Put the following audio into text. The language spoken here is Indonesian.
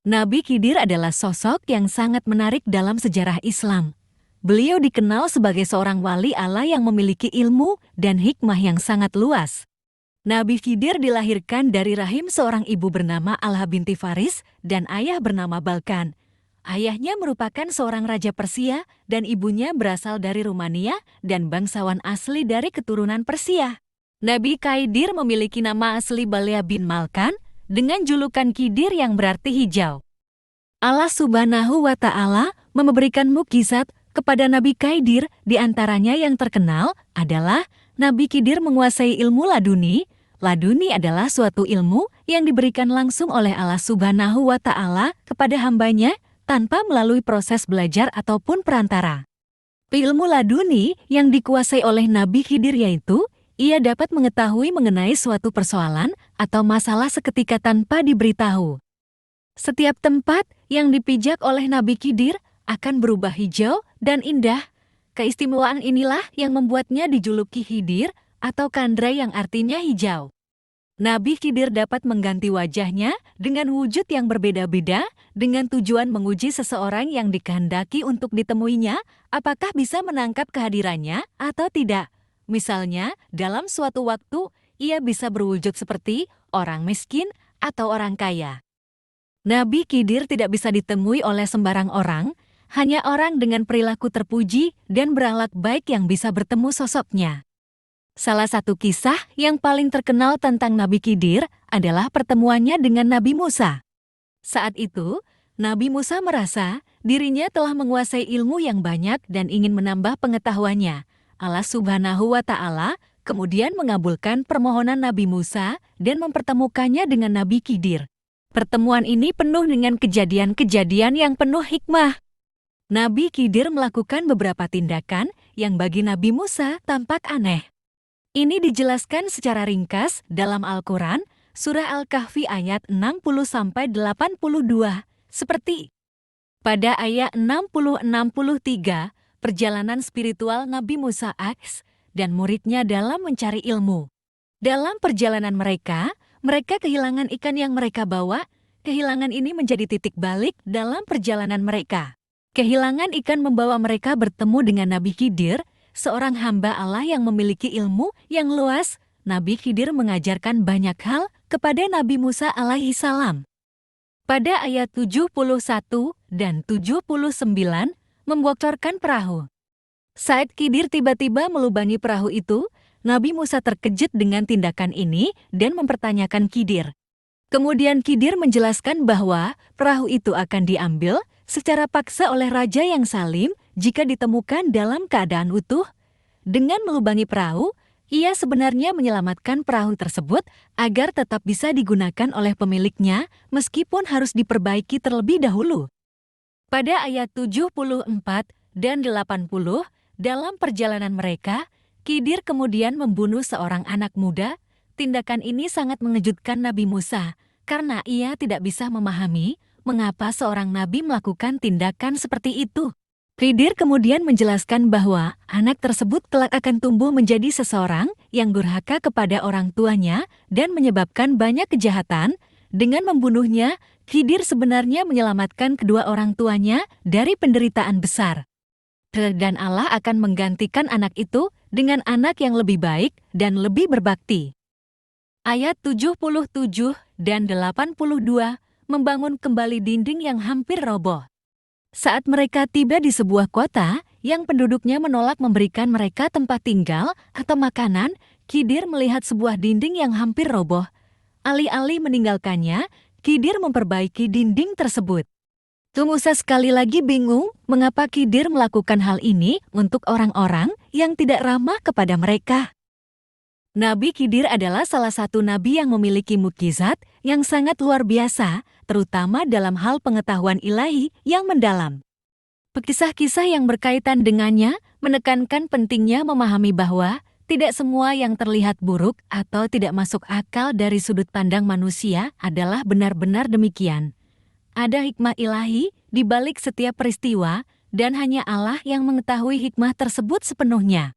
Nabi Khidir adalah sosok yang sangat menarik dalam sejarah Islam. Beliau dikenal sebagai seorang wali Allah yang memiliki ilmu dan hikmah yang sangat luas. Nabi Khidir dilahirkan dari rahim seorang ibu bernama Alha binti Faris dan ayah bernama Balkan. Ayahnya merupakan seorang raja Persia dan ibunya berasal dari Rumania dan bangsawan asli dari keturunan Persia. Nabi Khidir memiliki nama asli Balea bin Malkan dengan julukan Khidir yang berarti hijau. Allah Subhanahu wa Ta'ala memberikan mukjizat kepada Nabi Khidir, di antaranya yang terkenal adalah Nabi Khidir menguasai ilmu laduni. Laduni adalah suatu ilmu yang diberikan langsung oleh Allah Subhanahu wa Ta'ala kepada hambanya tanpa melalui proses belajar ataupun perantara. Ilmu laduni yang dikuasai oleh Nabi Khidir yaitu ia dapat mengetahui mengenai suatu persoalan atau masalah seketika tanpa diberitahu. Setiap tempat yang dipijak oleh Nabi Khidir akan berubah hijau dan indah. Keistimewaan inilah yang membuatnya dijuluki Khidir atau Kandra yang artinya hijau. Nabi Khidir dapat mengganti wajahnya dengan wujud yang berbeda-beda dengan tujuan menguji seseorang yang dikehendaki untuk ditemuinya apakah bisa menangkap kehadirannya atau tidak. Misalnya, dalam suatu waktu, ia bisa berwujud seperti orang miskin atau orang kaya. Nabi Khidir tidak bisa ditemui oleh sembarang orang, hanya orang dengan perilaku terpuji dan berakhlak baik yang bisa bertemu sosoknya. Salah satu kisah yang paling terkenal tentang Nabi Khidir adalah pertemuannya dengan Nabi Musa. Saat itu, Nabi Musa merasa dirinya telah menguasai ilmu yang banyak dan ingin menambah pengetahuannya. Allah Subhanahu wa Ta'ala kemudian mengabulkan permohonan Nabi Musa dan mempertemukannya dengan Nabi Khidir. Pertemuan ini penuh dengan kejadian-kejadian yang penuh hikmah. Nabi Khidir melakukan beberapa tindakan yang bagi Nabi Musa tampak aneh. Ini dijelaskan secara ringkas dalam Al-Quran, Surah Al-Kahfi ayat 60-82, seperti pada ayat 60-63, perjalanan spiritual Nabi Musa AS dan muridnya dalam mencari ilmu. Dalam perjalanan mereka kehilangan ikan yang mereka bawa. Kehilangan ini menjadi titik balik dalam perjalanan mereka. Kehilangan ikan membawa mereka bertemu dengan Nabi Khidir, seorang hamba Allah yang memiliki ilmu yang luas. Nabi Khidir mengajarkan banyak hal kepada Nabi Musa alaihi salam. Pada ayat 71 dan 79, membocorkan perahu. Saat Khidir tiba-tiba melubangi perahu itu, Nabi Musa terkejut dengan tindakan ini dan mempertanyakan Khidir. Kemudian Khidir menjelaskan bahwa perahu itu akan diambil secara paksa oleh raja yang zalim jika ditemukan dalam keadaan utuh. Dengan melubangi perahu, ia sebenarnya menyelamatkan perahu tersebut agar tetap bisa digunakan oleh pemiliknya meskipun harus diperbaiki terlebih dahulu. Pada ayat 74 dan 80, dalam perjalanan mereka, Khidir kemudian membunuh seorang anak muda. Tindakan ini sangat mengejutkan Nabi Musa, karena ia tidak bisa memahami mengapa seorang nabi melakukan tindakan seperti itu. Khidir kemudian menjelaskan bahwa anak tersebut kelak akan tumbuh menjadi seseorang yang durhaka kepada orang tuanya dan menyebabkan banyak kejahatan. Dengan membunuhnya, Khidir sebenarnya menyelamatkan kedua orang tuanya dari penderitaan besar. Dan Allah akan menggantikan anak itu dengan anak yang lebih baik dan lebih berbakti. Ayat 77 dan 82 membangun kembali dinding yang hampir roboh. Saat mereka tiba di sebuah kota yang penduduknya menolak memberikan mereka tempat tinggal atau makanan, Khidir melihat sebuah dinding yang hampir roboh. Alih-alih meninggalkannya, Khidir memperbaiki dinding tersebut. Musa sekali lagi bingung mengapa Khidir melakukan hal ini untuk orang-orang yang tidak ramah kepada mereka. Nabi Khidir adalah salah satu nabi yang memiliki mukjizat yang sangat luar biasa, terutama dalam hal pengetahuan ilahi yang mendalam. Kisah-kisah yang berkaitan dengannya menekankan pentingnya memahami bahwa tidak semua yang terlihat buruk atau tidak masuk akal dari sudut pandang manusia adalah benar-benar demikian. Ada hikmah ilahi di balik setiap peristiwa, dan hanya Allah yang mengetahui hikmah tersebut sepenuhnya.